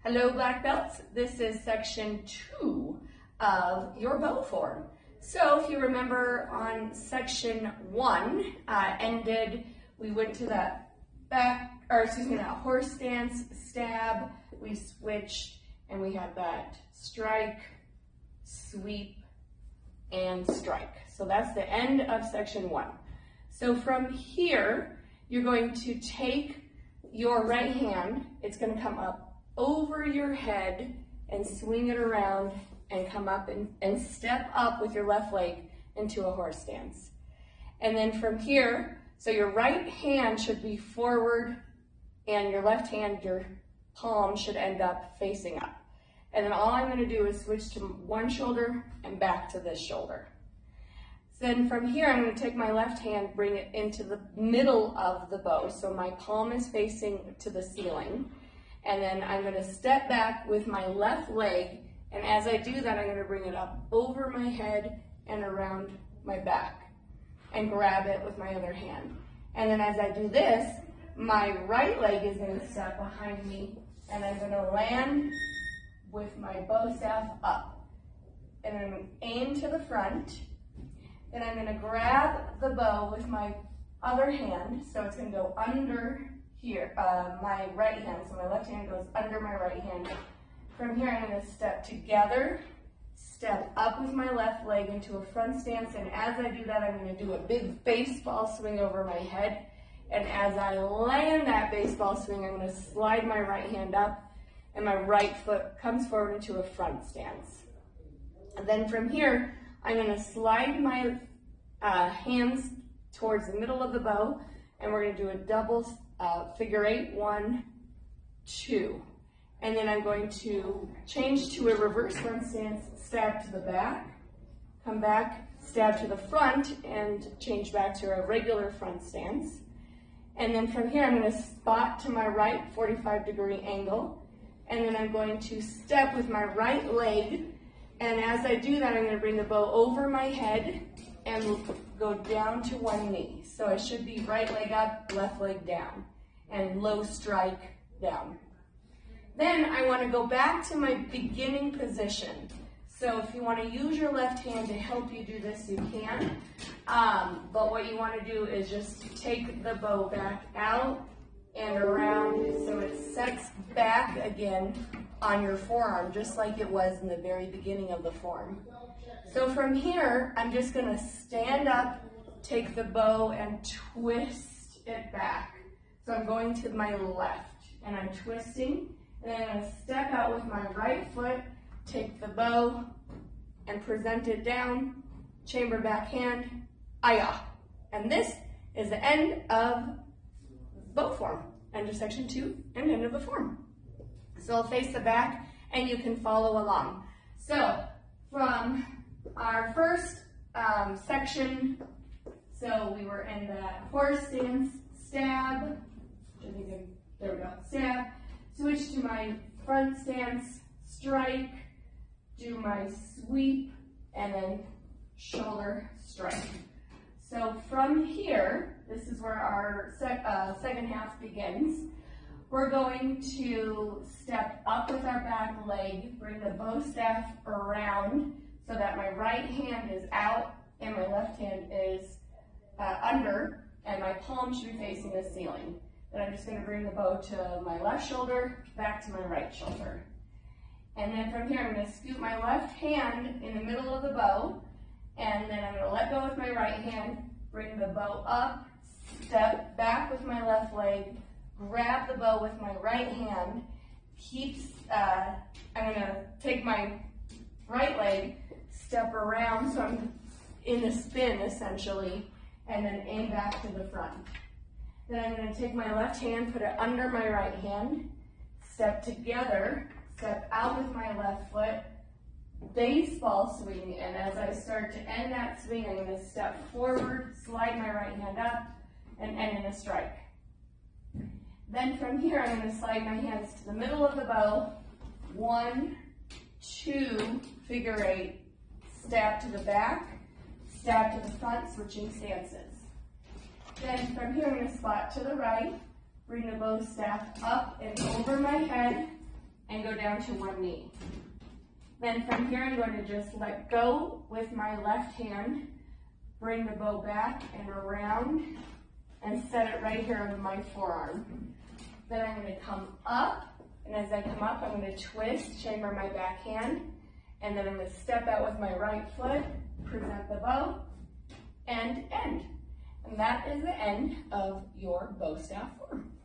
Hello, black belts. This is section 2 of your bow form. So if you remember on section 1 we went to that that horse stance, stab, we switched, and we had that strike, sweep, and strike. So that's the end of section 1. So from here, you're going to take your right hand, it's going to come up over your head and swing it around and come up and step up with your left leg into a horse stance. And then from here, so your right hand should be forward and your left hand, your palm should end up facing up. And then all I'm going to do is switch to one shoulder and back to this shoulder. Then from here, I'm going to take my left hand, bring it into the middle of the bow. So my palm is facing to the ceiling. And then I'm going to step back with my left leg. And as I do that, I'm going to bring it up over my head and around my back and grab it with my other hand. And then as I do this, my right leg is going to step behind me and I'm going to land with my bow staff up. And I'm going to aim to the front. Then I'm going to grab the bow with my other hand, so it's going to go under here, my right hand. So my left hand goes under my right hand. From here, I'm going to step together, step up with my left leg into a front stance, and as I do that, I'm going to do a big baseball swing over my head. And as I land that baseball swing, I'm going to slide my right hand up, and my right foot comes forward into a front stance. And then from here, I'm going to slide my hands towards the middle of the bow, and we're going to do a double figure 8, 1, 2. And then I'm going to change to a reverse front stance, stab to the back, come back, stab to the front, and change back to a regular front stance. And then from here, I'm going to spot to my right, 45-degree angle, and then I'm going to step with my right leg. And as I do that, I'm going to bring the bow over my head and go down to one knee. So I should be right leg up, left leg down, and low strike down. Then I want to go back to my beginning position. So if you want to use your left hand to help you do this, you can. But what you want to do is just take the bow back out and around so it sets back again on your forearm, just like it was in the very beginning of the form. So from here, I'm just going to stand up, take the bow, and twist it back. So I'm going to my left, and I'm twisting, and then I'm going to step out with my right foot, take the bow, and present it down, chamber back hand, ayah. And this is the end of bow form, end of section 2, and end of the form. So I'll face the back and you can follow along. So from our first section, so we were in that horse stance, stab, there we go, stab, switch to my front stance, strike, do my sweep, and then shoulder strike. So from here, this is where our second half begins. We're going to step up with our back leg, bring the bow staff around so that my right hand is out and my left hand is under, and my palm should be facing the ceiling. Then I'm just going to bring the bow to my left shoulder, back to my right shoulder. And then from here, I'm going to scoop my left hand in the middle of the bow, and then I'm going to let go with my right hand, bring the bow up, step back with my left leg, grab the bow with my right hand, I'm going to take my right leg, step around, so I'm in a spin essentially, and then aim back to the front. Then I'm going to take my left hand, put it under my right hand, step together, step out with my left foot, baseball swing, and as I start to end that swing, I'm going to step forward, slide my right hand up, and end in a strike. Then from here, I'm going to slide my hands to the middle of the bow, 1, 2, figure 8, stab to the back, stab to the front, switching stances. Then from here, I'm going to spot to the right, bring the bow staff up and over my head, and go down to one knee. Then from here, I'm going to just let go with my left hand, bring the bow back and around, and set it right here on my forearm. Then I'm going to come up, and as I come up, I'm going to twist, chamber my backhand, and then I'm going to step out with my right foot, present the bow, and end. And that is the end of your bow staff form.